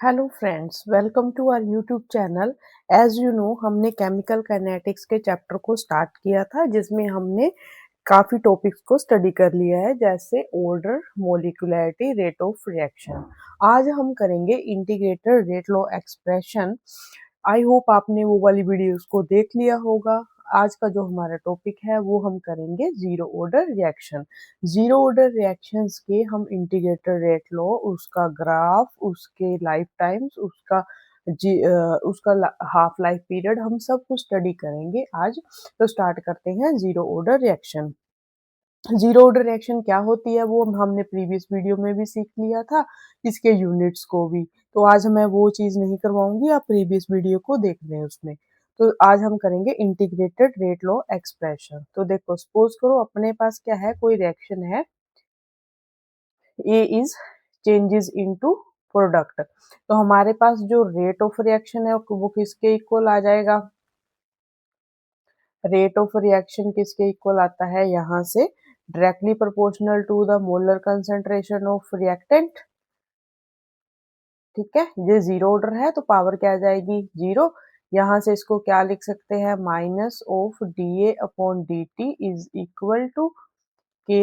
Hello friends, welcome to our YouTube channel. As you know, हमने chemical kinetics के chapter को start किया था, जिसमें हमने काफ़ी टॉपिक्स को स्टडी कर लिया है, जैसे ऑर्डर, मोलिकुलैरिटी, रेट ऑफ रिएक्शन। आज हम करेंगे integrated rate law expression. I hope आपने वो वाली वीडियोस को देख लिया होगा। आज का जो हमारा टॉपिक है वो हम करेंगे zero order reaction. Zero order reactions के हम इंटीग्रेटेड रेट लॉ, उसका ग्राफ, उसके लाइफ टाइम्स, उसका हाफ लाइफ पीरियड, हम सब कुछ स्टडी करेंगे आज। तो स्टार्ट करते हैं zero order reaction. Zero order reaction क्या होती है वो हमने प्रीवियस वीडियो में भी सीख लिया था, इसके यूनिट्स को भी। तो आज मैं वो चीज़ नहीं करवाऊंगी, आप प्रीवियस वीडियो को देख लें उसमें। तो आज हम करेंगे इंटीग्रेटेड रेट लॉ एक्सप्रेशन। तो देखो, सपोज करो अपने पास क्या है, कोई रिएक्शन है, ए इज चेंजेस इनटू प्रोडक्ट। तो हमारे पास जो रेट ऑफ रिएक्शन है वो किसके इक्वल आ जाएगा? रेट ऑफ रिएक्शन किसके इक्वल आता है? यहाँ से directly proportional to the molar concentration of reactant. ठीक है, ये जीरो ऑर्डर है तो पावर क्या आ जाएगी? जीरो। यहाँ से इसको क्या लिख सकते हैं? Minus of D A upon D T is equal to K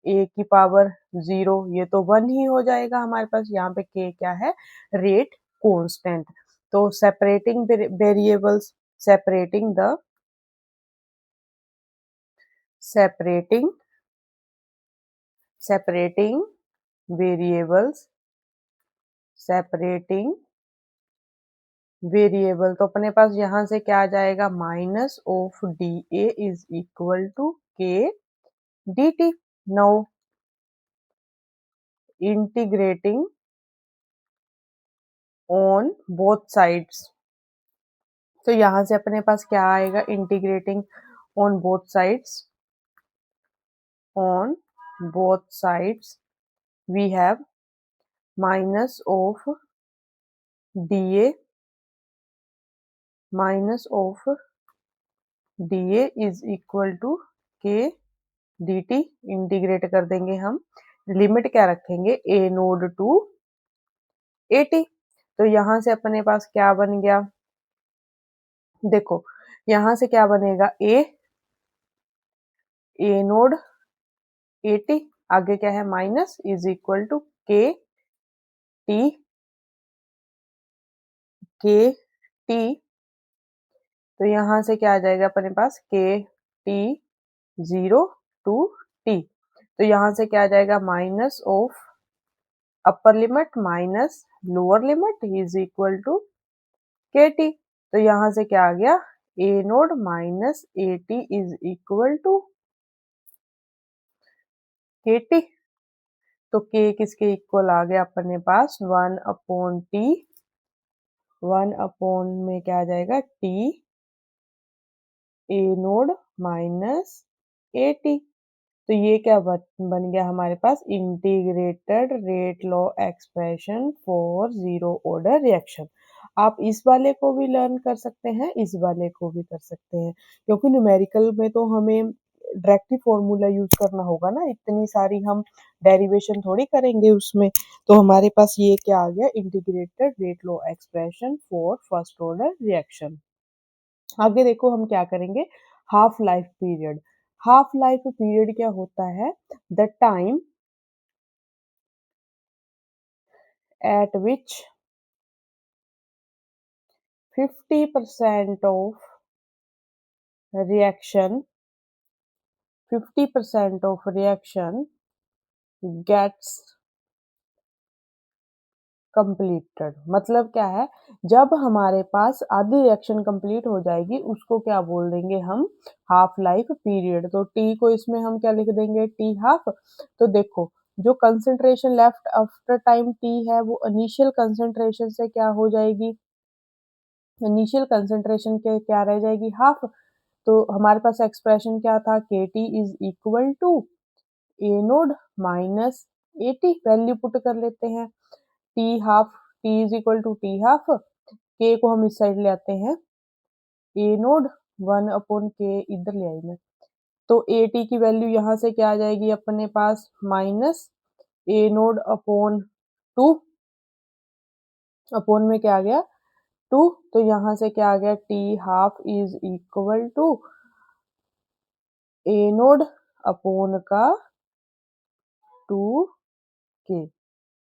A की पावर जीरो। ये तो वन ही हो जाएगा हमारे पास। यहाँ पे के क्या है? Rate constant. तो separating variables, separating the separating separating variables, separating variable. तो अपने पास यहाँ से क्या आ जाएगा? Minus of D A is equal to K D T. Now integrating on both sides. तो यहाँ से अपने पास क्या आएगा? Integrating on both sides, on both sides we have minus of D A, minus of D A is equal to K D T. Integrate कर देंगे हम, लिमिट क्या रखेंगे? ए नोड टू ए टी। तो यहाँ से अपने पास क्या बन गया? देखो, यहाँ से क्या बनेगा? ए नोड ए टी, आगे क्या है? Minus is equal to K T, के टी। तो यहाँ से क्या आ जाएगा अपने पास? के टी जीरो टू टी। तो यहाँ से क्या आ जाएगा? Minus of upper limit minus lower limit is equal to K T. तो यहाँ से क्या आ गया? A naught minus A T is equal to K T. तो के किसके इक्वल आ गया अपने पास? One upon T, one upon में क्या आ जाएगा? T A naught minus A T. तो ये क्या बन गया हमारे पास? Integrated rate law expression for zero order reaction. आप इस वाले को भी लर्न कर सकते हैं, इस वाले को भी कर सकते हैं, क्योंकि न्यूमेरिकल में तो हमें डायरेक्टली फॉर्मूला यूज करना होगा ना, इतनी सारी हम डेरिवेशन थोड़ी करेंगे उसमें। तो हमारे पास ये क्या आ गया? Integrated rate law expression for first order reaction. आगे देखो हम क्या करेंगे? Half life period. Half life period क्या होता है? The time at which 50% of reaction, 50% of reaction gets completed. मतलब क्या है? जब हमारे पास आधी रिएक्शन कंप्लीट हो जाएगी, उसको क्या बोल देंगे हम? Half life period. तो टी को इसमें हम क्या लिख देंगे? T half. तो देखो, जो concentration left after time T है वो इनिशियल कंसंट्रेशन से क्या हो जाएगी? इनिशियल कंसंट्रेशन के क्या रह जाएगी? हाफ। तो हमारे पास एक्सप्रेशन क्या था? K T is equal to A naught minus A T. Value put कर लेते हैं। T half, T is equal to T half, K को हम इस साइड ले आते हैं, ए नोड वन अपॉन के इधर ले आई मैं। तो ए टी की वैल्यू यहाँ से क्या आ जाएगी अपने पास? माइनस ए नोड अपॉन टू, अपोन में क्या आ गया 2, तो यहाँ से क्या आ गया T half is equal to A naught upon का 2k।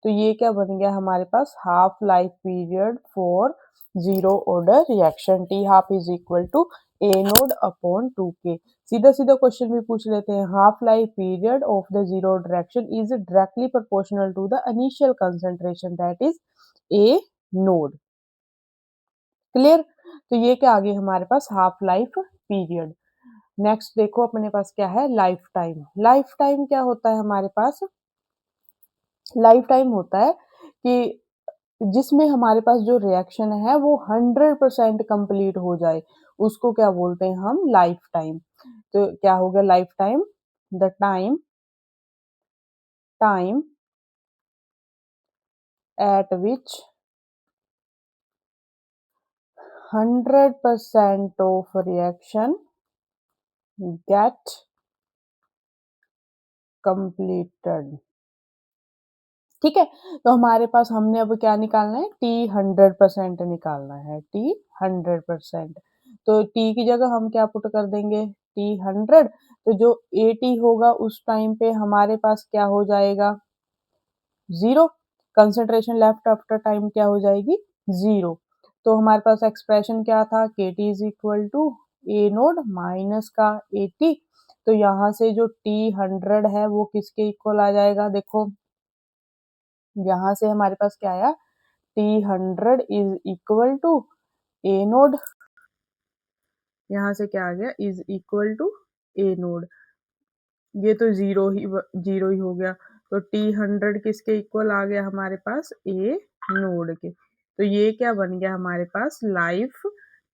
तो ये क्या बन गया हमारे पास half life period for zero order reaction T half is equal to A naught upon 2k। सीधा सीधा क्वेश्चन भी पूछ लेते हैं, half life period of the zero order reaction is directly proportional to the initial concentration that is A naught. Clear? तो ये क्या आ गई हमारे पास हाफ लाइफ पीरियड। नेक्स्ट देखो अपने पास क्या है लाइफ टाइम। लाइफ टाइम क्या होता है हमारे पास, लाइफ टाइम होता है कि जिसमें हमारे पास जो रिएक्शन है वो 100% कंप्लीट हो जाए, उसको क्या बोलते हैं हम लाइफ टाइम। तो क्या हो गया life time, the time time at which 100% of reaction gate completed. ठीक है, तो हमारे पास हमने अब क्या निकालना है टी 100% निकालना है, टी 100%। तो टी की जगह हम क्या पुट कर देंगे टी 100, तो जो ए टी होगा उस टाइम पे हमारे पास क्या हो जाएगा zero, concentration left after time क्या हो जाएगी जीरो। तो हमारे पास एक्सप्रेशन क्या था K T is equal to A naught minus का ए टी। तो यहाँ से जो टी 100 है वो किसके इक्वल आ जाएगा, देखो यहाँ से हमारे पास क्या आया T 100 is equal to A naught, यहाँ से क्या आ गया is equal to A naught, ये तो जीरो ही हो गया। तो टी 100 किसके इक्वल आ गया हमारे पास ए नोड के। तो ये क्या बन गया हमारे पास life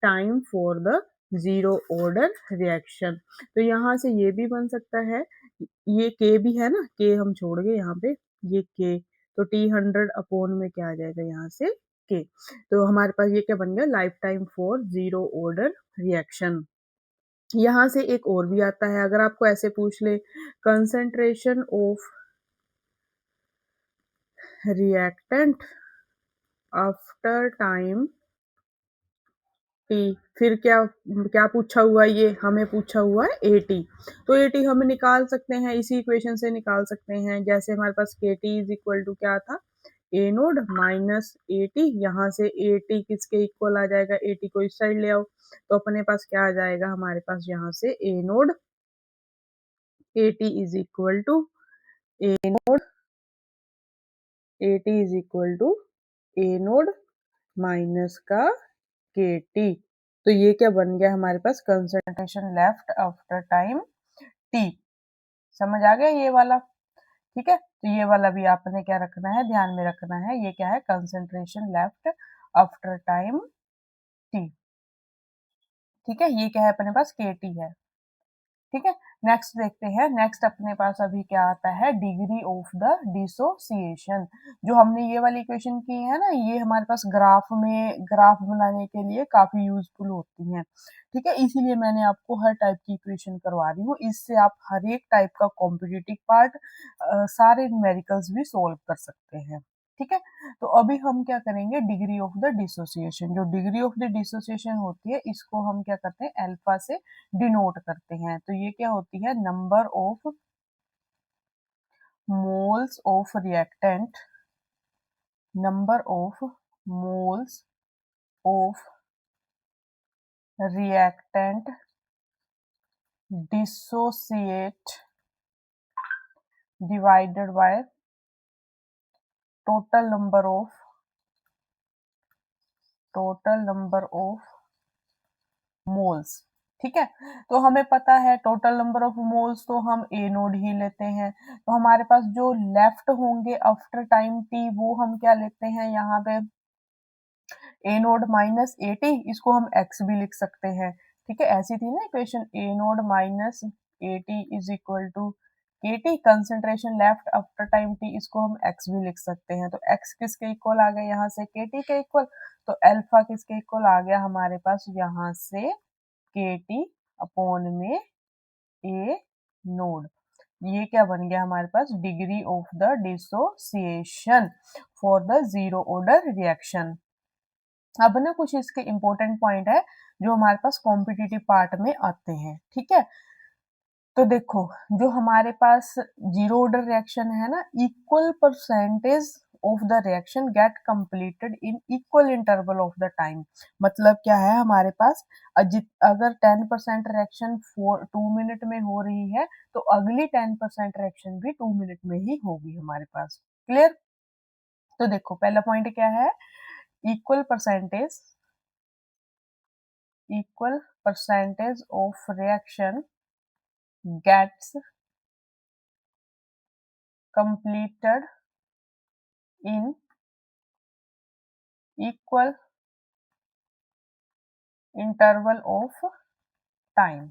time for the zero order reaction. तो यहाँ से ये भी बन सकता है, ये के भी है ना, के हम छोड़ गए यहाँ पे, ये के, तो टी 100 अपोन में क्या आ जाएगा यहाँ से के। तो हमारे पास ये क्या बन गया life time for zero order reaction. यहाँ से एक और भी आता है, अगर आपको ऐसे पूछ ले concentration of reactant after time T, फिर क्या क्या पूछा हुआ है, ये हमें पूछा हुआ है एटी। तो एटी हम निकाल सकते हैं, इसी इक्वेशन से निकाल सकते हैं। जैसे हमारे पास के टी इज इक्वल टू क्या था ए नोड माइनस ए टी, यहाँ से ए टी किसके इक्वल आ जाएगा, ए टी को इस साइड ले आओ, तो अपने पास क्या आ जाएगा हमारे पास यहाँ से A naught A T is equal to A naught A T is equal to A naught minus का के टी। तो ये क्या बन गया हमारे पास concentration left after time T. समझ आ गया ये वाला? ठीक है, तो ये वाला भी आपने क्या रखना है ध्यान में रखना है, ये क्या है concentration left after time T. ठीक है, ये क्या है अपने पास के टी है। ठीक है, नेक्स्ट देखते हैं। नेक्स्ट अपने पास अभी क्या आता है डिग्री ऑफ द डिसोसिएशन। जो हमने ये वाली इक्वेशन की है ना, ये हमारे पास ग्राफ में ग्राफ बनाने के लिए काफी यूजफुल होती हैं। ठीक है, इसीलिए मैंने आपको हर टाइप की इक्वेशन करवा रही हूँ, इससे आप हर एक टाइप का कॉम्पिटिटिव पार्ट सारे न्यूमेरिकल्स भी सोल्व कर सकते हैं। ठीक है, तो अभी हम क्या करेंगे डिग्री ऑफ द डिसोसिएशन। जो डिग्री ऑफ द डिसोसिएशन होती है इसको हम क्या करते हैं अल्फा से डिनोट करते हैं। तो ये क्या होती है number of moles of reactant, number of moles of reactant dissociate divided by total number of moles. ठीक है, तो हमें पता है टोटल नंबर ऑफ मोल्स तो हम ए नोड ही लेते हैं। तो हमारे पास जो लेफ्ट होंगे आफ्टर टाइम टी वो हम क्या लेते हैं यहाँ पे ए नोड माइनस ए टी, इसको हम एक्स भी लिख सकते हैं। ठीक है, ऐसी थी ना equation A naught minus A T is equal to K T, concentration left after time T, इसको हम एक्स भी लिख सकते हैं। तो एक्स किसके इक्वल आ गया यहाँ से के टी के इक्वल, तो अल्फा किसके इक्वल आ गया हमारे पास यहाँ से के टी अपॉन में ए नोड। ये क्या बन गया हमारे पास degree of the dissociation for the zero order reaction. अब ना कुछ इसके इम्पोर्टेंट पॉइंट है जो हमारे पास कॉम्पिटिटिव पार्ट में आते हैं, ठीक है। तो देखो, जो हमारे पास जीरो ऑर्डर रिएक्शन है ना, equal percentage of the reaction gate completed in equal interval of the time. मतलब क्या है हमारे पास, अगर 10% रिएक्शन 2 मिनट में हो रही है तो अगली 10% रिएक्शन भी 2 मिनट में ही होगी हमारे पास। क्लियर। तो देखो पहला पॉइंट क्या है, equal percentage, equal percentage of reaction gets completed in equal interval of time।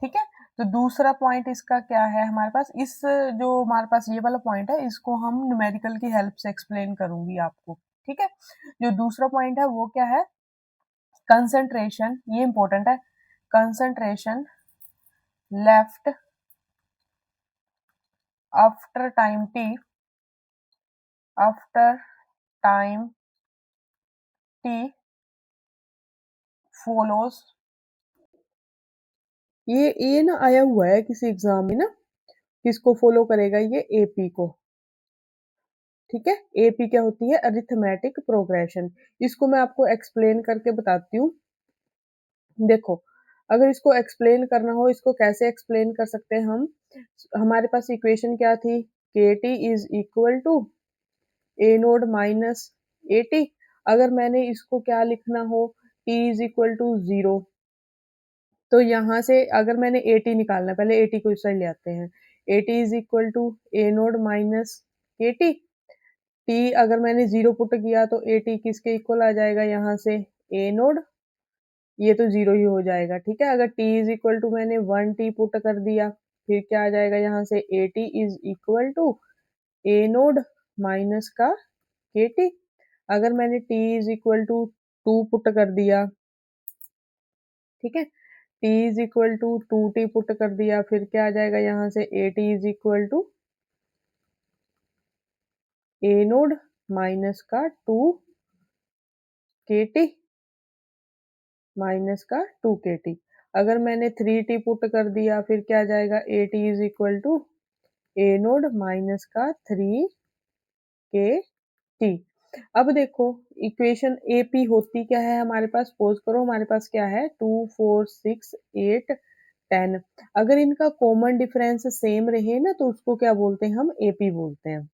ठीक है। तो दूसरा पॉइंट इसका क्या है हमारे पास, इस जो हमारे पास ये वाला पॉइंट है इसको हम न्यूमेरिकल की हेल्प से एक्सप्लेन करूंगी आपको। ठीक है। जो दूसरा पॉइंट है वो क्या है, कंसंट्रेशन, ये इंपॉर्टेंट है, concentration left after time T, after time T follows. ये ना आया हुआ है किसी एग्जाम में ना, किसको फॉलो करेगा, ये एपी को। ठीक है। एपी क्या होती है, अरिथमेटिक प्रोग्रेशन। इसको मैं आपको एक्सप्लेन करके बताती हूँ। देखो, अगर इसको एक्सप्लेन करना हो, इसको कैसे एक्सप्लेन कर सकते हैं हम, हमारे पास इक्वेशन क्या थी, K T is equal to A naught minus A T. अगर मैंने इसको क्या लिखना हो, टी इज इक्वल टू 0, तो यहाँ से अगर मैंने ए टी निकालना है, पहले ए टी को इस साइड ले आते हैं, A T is equal to A naught minus A T. T अगर मैंने 0 पुट किया तो ए टी किसके इक्वल आ जाएगा, यहाँ से ए नोड, ये तो 0 ही हो जाएगा। ठीक है। अगर टी इज इक्वल टू मैंने 1 टी पुट कर दिया, फिर क्या आ जाएगा, यहाँ से A T is equal to A naught minus का के टी। अगर मैंने T is equal to 2 put कर दिया, ठीक है, T is equal to 2 T put कर दिया, फिर क्या आ जाएगा, यहाँ से A T is equal to A naught minus का 2 के टी, माइनस का 2 के टी। अगर मैंने 3 टी पुट कर दिया, फिर क्या आ जाएगा, A T is equal to A naught minus का 3 के टी। अब देखो, इक्वेशन एपी होती क्या है हमारे पास, सपोज करो हमारे पास क्या है, 2 4 6 8 10। अगर इनका कॉमन डिफरेंस सेम रहे ना तो उसको क्या बोलते हैं, हम एपी बोलते हैं।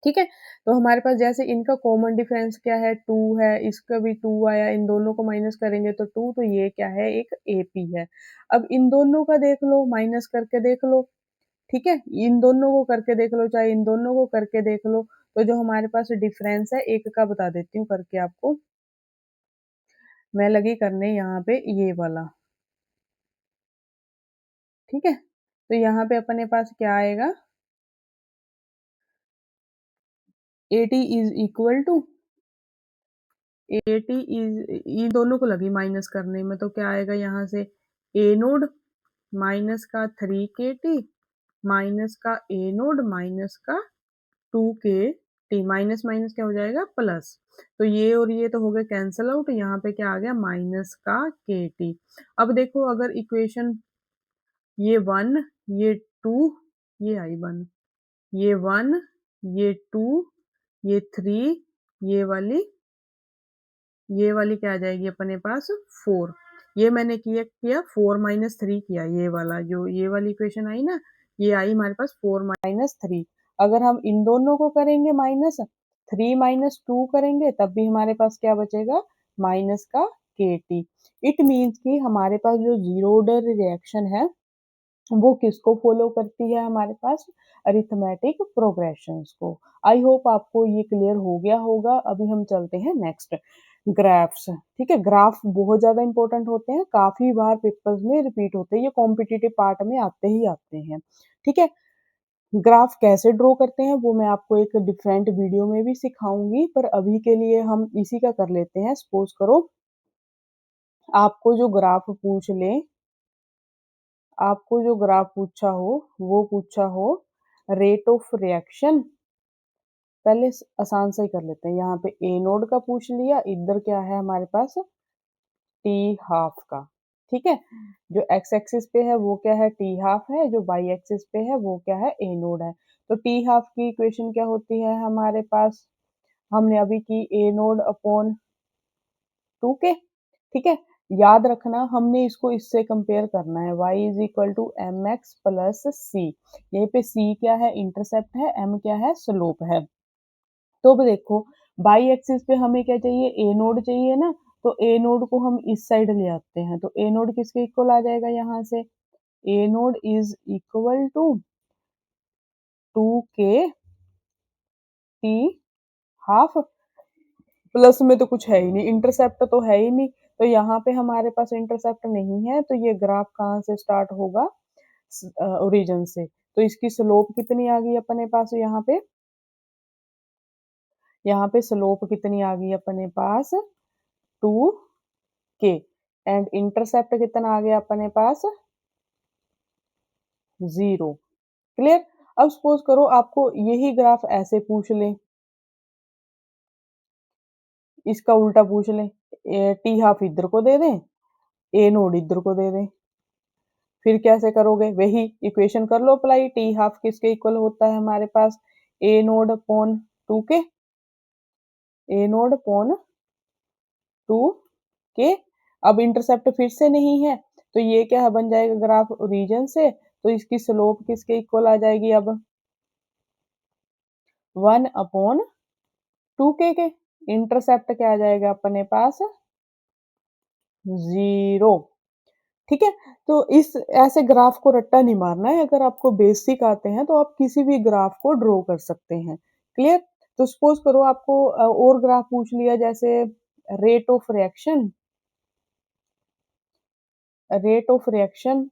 ठीक है। तो हमारे पास जैसे इनका कॉमन डिफरेंस क्या है, 2 है, इसका भी 2 आया, इन दोनों को माइनस करेंगे तो 2, तो ये क्या है, एक एपी है। अब इन दोनों का देख लो, माइनस करके देख लो। ठीक है। इन दोनों को करके देख लो, चाहे इन दोनों को करके देख लो। तो जो हमारे पास डिफरेंस है, एक का बता देती हूँ करके आपको, मैं लगी करने यहाँ पे ये वाला। ठीक है। तो यहाँ पे अपने पास क्या आएगा, A T is equal to, A T is, इन दोनों को लगी माइनस करने में, तो क्या आएगा, यहाँ से ए नोड माइनस का 3 के टी माइनस का ए नोड माइनस का 2 के टी, माइनस माइनस क्या हो जाएगा, प्लस। तो ये और ये तो हो गए कैंसल आउट, यहाँ पे क्या आ गया, माइनस का के टी। अब देखो, अगर इक्वेशन ये 1, ये 2, ये आई 1, ये 1, ये 2, ये 3, ये वाली, ये वाली क्या आ जाएगी अपने पास, 4। ये मैंने किया किया 4 माइनस 3 किया, ये वाला जो ये वाली इक्वेशन आई ना, ये आई हमारे पास 4 माइनस 3। अगर हम इन दोनों को करेंगे माइनस, 3 माइनस 2 करेंगे, तब भी हमारे पास क्या बचेगा, माइनस का के टी। इट मीन्स कि हमारे पास जो जीरो ऑर्डर रिएक्शन है वो किसको फॉलो करती है, हमारे पास अरिथमेटिक प्रोग्रेशंस को। आई होप आपको ये क्लियर हो गया होगा। अभी हम चलते हैं नेक्स्ट, ग्राफ्स। ठीक है। ग्राफ बहुत ज्यादा इंपॉर्टेंट होते हैं, काफी बार पेपर्स में रिपीट होते हैं, ये कॉम्पिटिटिव पार्ट में आते ही आते हैं। ठीक है। ग्राफ कैसे ड्रॉ करते हैं वो मैं आपको एक डिफरेंट वीडियो में भी सिखाऊंगी, पर अभी के लिए हम इसी का कर लेते हैं। सपोज करो आपको जो ग्राफ पूछ ले, आपको जो ग्राफ पूछा हो वो पूछा हो रेट ऑफ रिएक्शन पहले आसान से ही कर लेते हैं। यहाँ पे ए नोड का पूछ लिया, इधर क्या है हमारे पास टी हाफ का। ठीक है, जो एक्स एक्सिस पे है वो क्या है टी हाफ है, जो वाई एक्सिस पे है वो क्या है ए नोड है। तो टी हाफ की इक्वेशन क्या होती है हमारे पास, हमने अभी की ए नोड अपॉन 2k। ठीक है, याद रखना हमने इसको इससे कंपेयर करना है, y is equal to M X plus C. यहीं पे c क्या है इंटरसेप्ट है, m क्या है स्लोप है। तो अब देखो बाई एक्सिस पे हमें क्या चाहिए ए नोड चाहिए ना, तो ए नोड को हम इस साइड ले आते हैं, तो ए नोड किसके इक्वल आ जाएगा यहाँ से, A naught is equal to 2k T half, plus में तो कुछ है ही नहीं, इंटरसेप्ट तो है ही नहीं, तो यहाँ पे हमारे पास इंटरसेप्ट नहीं है, तो ये ग्राफ कहाँ से स्टार्ट होगा, ओरिजिन से। तो इसकी स्लोप कितनी आ गई अपने पास यहाँ पे स्लोप कितनी आ गई अपने पास 2k, एंड इंटरसेप्ट कितना आ गया अपने पास 0। क्लियर। अब सपोज करो आपको यही ग्राफ ऐसे पूछ ले, इसका उल्टा पूछ ले, टी हाफ इधर को दे दें, ए नोड इधर को दे दें, फिर कैसे करोगे, वही इक्वेशन कर लो अप्लाई, टी हाफ किसके इक्वल होता है हमारे पास ए नोड अपॉन 2k, ए नोड अपॉन 2k। अब इंटरसेप्ट फिर से नहीं है, तो ये क्या बन जाएगा ग्राफ ओरिजिन से, तो इसकी स्लोप किसके इक्वल आ जाएगी अब 1 अपॉन 2k के। इंटरसेप्ट क्या आ जाएगा अपने पास 0। ठीक है, तो इस ऐसे ग्राफ को रट्टा नहीं मारना है, अगर आपको बेसिक आते हैं तो आप किसी भी ग्राफ को ड्रॉ कर सकते हैं। क्लियर। तो सपोज करो आपको और ग्राफ पूछ लिया, जैसे rate of reaction, rate of reaction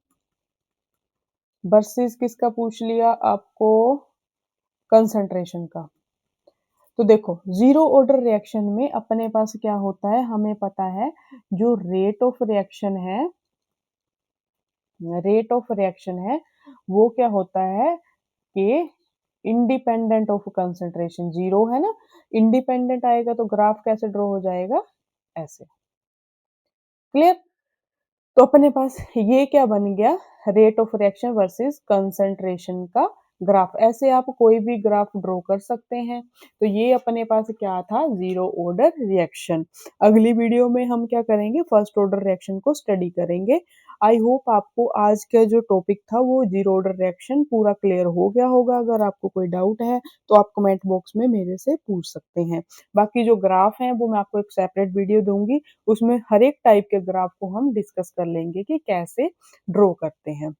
versus किसका पूछ लिया आपको कंसंट्रेशन का। तो देखो जीरो ऑर्डर रिएक्शन में अपने पास क्या होता है, हमें पता है जो रेट ऑफ रिएक्शन है, रेट ऑफ रिएक्शन है वो क्या होता है कि इंडिपेंडेंट ऑफ कंसंट्रेशन, जीरो है ना, इंडिपेंडेंट आएगा तो ग्राफ कैसे ड्रॉ हो जाएगा ऐसे। क्लियर। तो अपने पास ये क्या बन गया, rate of reaction versus concentration का ग्राफ। ऐसे आप कोई भी ग्राफ ड्रॉ कर सकते हैं। तो ये अपने पास क्या था, जीरो ऑर्डर रिएक्शन। अगली वीडियो में हम क्या करेंगे, फर्स्ट ऑर्डर रिएक्शन को स्टडी करेंगे। आई होप आपको आज का जो टॉपिक था वो जीरो ऑर्डर रिएक्शन पूरा क्लियर हो गया होगा। अगर आपको कोई डाउट है तो आप कमेंट बॉक्स में मेरे से पूछ सकते हैं। बाकी जो ग्राफ हैं वो मैं आपको एक सेपरेट वीडियो दूंगी, उसमें हर एक टाइप के ग्राफ को हम डिस्कस कर लेंगे कि कैसे ड्रॉ करते हैं।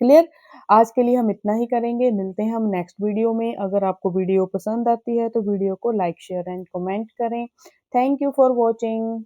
क्लियर। आज के लिए हम इतना ही करेंगे, मिलते हैं हम नेक्स्ट वीडियो में। अगर आपको वीडियो पसंद आती है तो वीडियो को लाइक शेयर एंड कमेंट करें। Thank you for watching.